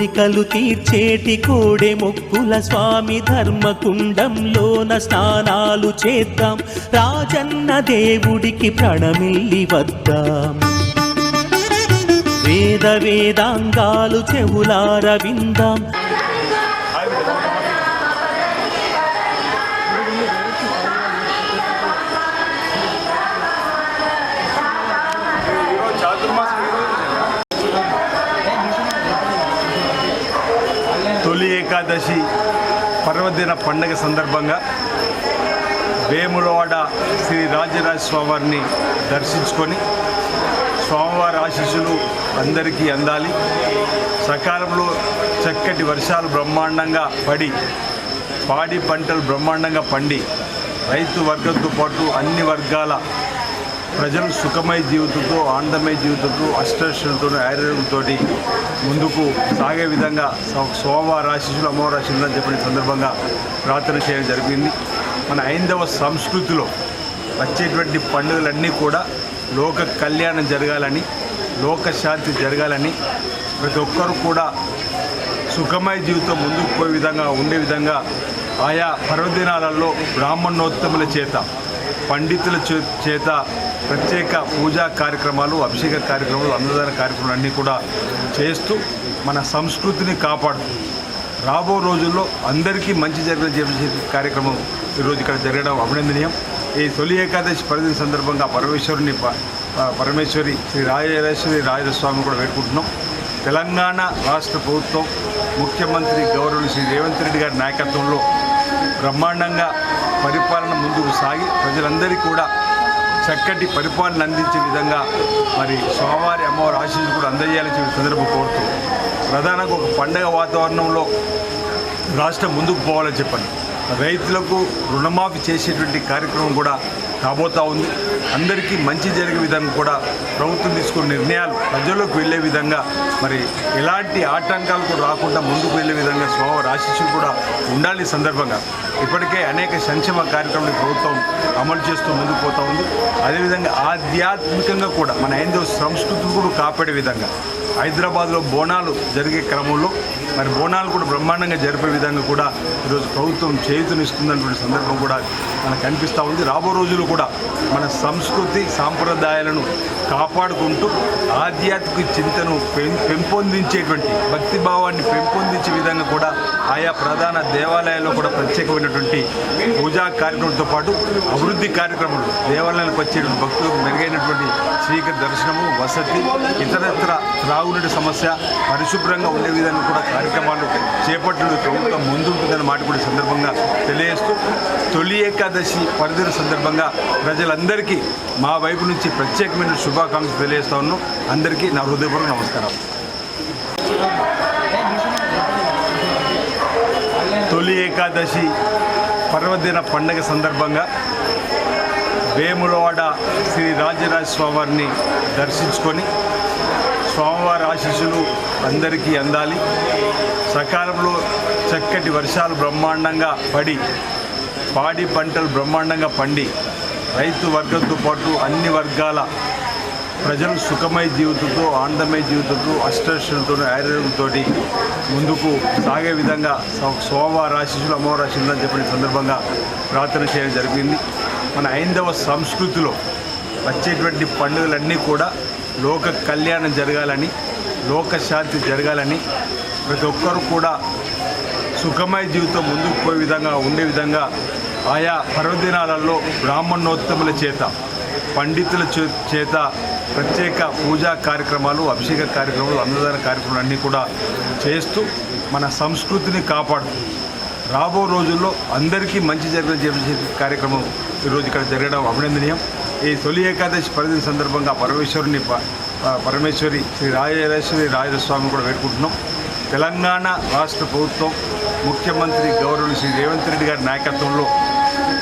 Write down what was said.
కోరికలు తీర్చేటి కోడె మొక్కుల స్వామి ధర్మకుండంలోన స్నానాలు చేద్దాం, రాజన్న దేవుడికి ప్రణమిల్లి వద్దాం. వేద వేదాంగాలు చెవులార విందాం. తొలి ఏకాదశి పర్వదిన పండుగ సందర్భంగా వేములవాడ శ్రీ రాజరాజ స్వామివారిని దర్శించుకొని స్వామివారి ఆశీస్సులు అందరికీ అందాలి. సకాలంలో చక్కటి వర్షాలు బ్రహ్మాండంగా పడి పాడి పంటలు బ్రహ్మాండంగా పండి రైతు వర్గంతో పాటు అన్ని వర్గాల ప్రజలు సుఖమయ జీవితంతో ఆనందమయ జీవితంతో అష్టైశ్వర్యంతో ఆరోగ్యంతో ముందుకు సాగే విధంగా సోమవార ఆశీస్సులు అమ్మవారి ఆశీస్సులు అని చెప్పిన సందర్భంగా ప్రార్థన చేయడం జరిగింది. మన హైందవ సంస్కృతిలో వచ్చేటువంటి పండుగలన్నీ కూడా లోక కళ్యాణం జరగాలని, లోక శాంతి జరగాలని, ప్రతి ఒక్కరు కూడా సుఖమయ జీవితం ముందుకు పోయే విధంగా ఉండే విధంగా ఆయా పర్వదినాలలో బ్రాహ్మణోత్తముల చేత పండితుల చేత ప్రత్యేక పూజా కార్యక్రమాలు, అభిషేక కార్యక్రమాలు, అన్నదాన కార్యక్రమాలు అన్నీ కూడా చేస్తూ మన సంస్కృతిని కాపాడుతూ రాబో రోజుల్లో అందరికీ మంచి జరిగే కార్యక్రమం ఈరోజు ఇక్కడ జరగడం అభినందనీయం. ఈ తొలి ఏకాదశి పర్వదిన సందర్భంగా పరమేశ్వరి శ్రీ రాజరాజస్వామి కూడా వేడుకుంటున్నాం. తెలంగాణ రాష్ట్ర ప్రభుత్వం ముఖ్యమంత్రి గౌరవులు శ్రీ రేవంత్ రెడ్డి గారి నాయకత్వంలో బ్రహ్మాండంగా పరిపాలన ముందుకు సాగి ప్రజలందరికీ కూడా చక్కటి పరిపాలన అందించే విధంగా మరి స్వామివారి అమ్మవారి ఆశీస్సులు కూడా అందజేయాలని చెప్పి సందర్భం కోరుతూ ప్రధానంగా ఒక పండగ వాతావరణంలో రాష్ట్రం ముందుకు పోవాలని చెప్పండి. రైతులకు రుణమాఫీ చేసేటువంటి కార్యక్రమం కూడా కాబోతా ఉంది. అందరికీ మంచి జరిగే విధంగా కూడా ప్రభుత్వం తీసుకున్న నిర్ణయాలు ప్రజల్లోకి వెళ్ళే విధంగా మరి ఎలాంటి ఆటంకాలకు రాకుండా ముందుకు వెళ్ళే విధంగా స్వామివారి ఆశీస్సులు కూడా ఉండాలి. సందర్భంగా ఇప్పటికే అనేక సంక్షేమ కార్యక్రమాలు ప్రభుత్వం అమలు చేస్తూ ముందుకు పోతూ ఉంది. అదేవిధంగా ఆధ్యాత్మికంగా కూడా మన హైందవ సంస్కృతిని కూడా కాపాడే విధంగా హైదరాబాద్లో బోనాలు జరిగే క్రమంలో మరి బోనాలు కూడా బ్రహ్మాండంగా జరిపే విధంగా కూడా ఈరోజు ప్రభుత్వం చేయూతనిస్తున్నటువంటి సందర్భం కూడా మనకు కనిపిస్తూ ఉంది. రాబో రోజులు కూడా మన సంస్కృతి సాంప్రదాయాలను కాపాడుకుంటూ ఆధ్యాత్మిక చింతను పెంపొందించేటువంటి భక్తిభావాన్ని పెంపొందించే విధంగా కూడా ఆయా ప్రధాన దేవాలయాల్లో కూడా ప్రత్యేకమైనటువంటి పూజా కార్యక్రమంతో పాటు అభివృద్ధి కార్యక్రమాలు, దేవాలయాలకు వచ్చేటువంటి భక్తులకు మెరుగైనటువంటి శ్రీకర దర్శనము, వసతి, ఇతరత్ర త్రాగునీటి సమస్య పరిశుభ్రంగా ఉండే విధంగా కూడా కార్యక్రమాలు చేపట్టడం ప్రభుత్వం ముందుంటుందన్న మాట కూడా సందర్భంగా తెలియజేస్తూ తొలి ఏకాదశి పర్వదిన సందర్భంగా ప్రజలందరికీ మా వైపు నుంచి ప్రత్యేకమైన శుభాకాంక్షలు తెలియజేస్తా ఉన్నాం. అందరికీ నా హృదయపూర్వక నమస్కారం. తొలి ఏకాదశి పర్వదిన పండుగ సందర్భంగా వేములవాడ శ్రీ రాజరాజ స్వామివారిని దర్శించుకొని స్వామివారి ఆశీస్సులు అందరికీ అందాలి. సకాలంలో చక్కటి వర్షాలు బ్రహ్మాండంగా పడి పాడి పంటలు బ్రహ్మాండంగా పండి రైతు వర్గంతో పాటు అన్ని వర్గాల ప్రజలు సుఖమయ జీవితంతో ఆనందమయ జీవితంతో అష్టైశ్వర్యంతో ఆరోగ్యంతో ముందుకు సాగే విధంగా స్వామివారి ఆశీస్సులు అమ్మవారి ఆశీస్సులు అని చెప్పిన సందర్భంగా ప్రార్థన చేయడం జరిగింది. మన హైందవ సంస్కృతిలో వచ్చేటువంటి పండుగలన్నీ కూడా లోక కళ్యాణం జరగాలని, లోక శాంతి జరగాలని, ప్రతి ఒక్కరు కూడా సుఖమయ జీవితం ముందుకు పోయే విధంగా ఉండే విధంగా ఆయా పర్వదినాలలో బ్రాహ్మణోత్తముల చేత పండితుల చేత ప్రత్యేక పూజా కార్యక్రమాలు, అభిషేక కార్యక్రమాలు, అన్నదాన కార్యక్రమాలు అన్నీ కూడా చేస్తూ మన సంస్కృతిని కాపాడుతూ రాబో రోజుల్లో అందరికీ మంచి జరిగే కార్యక్రమం ఈరోజు ఇక్కడ జరగడం అభినందనీయం. ఈ తొలి ఏకాదశి పర్వదిన సందర్భంగా పరమేశ్వరి శ్రీ రాజరాజస్వామి కూడా వేడుకుంటున్నాం. తెలంగాణ రాష్ట్ర ప్రభుత్వం ముఖ్యమంత్రి గౌరవులు శ్రీ రేవంత్ రెడ్డి గారి నాయకత్వంలో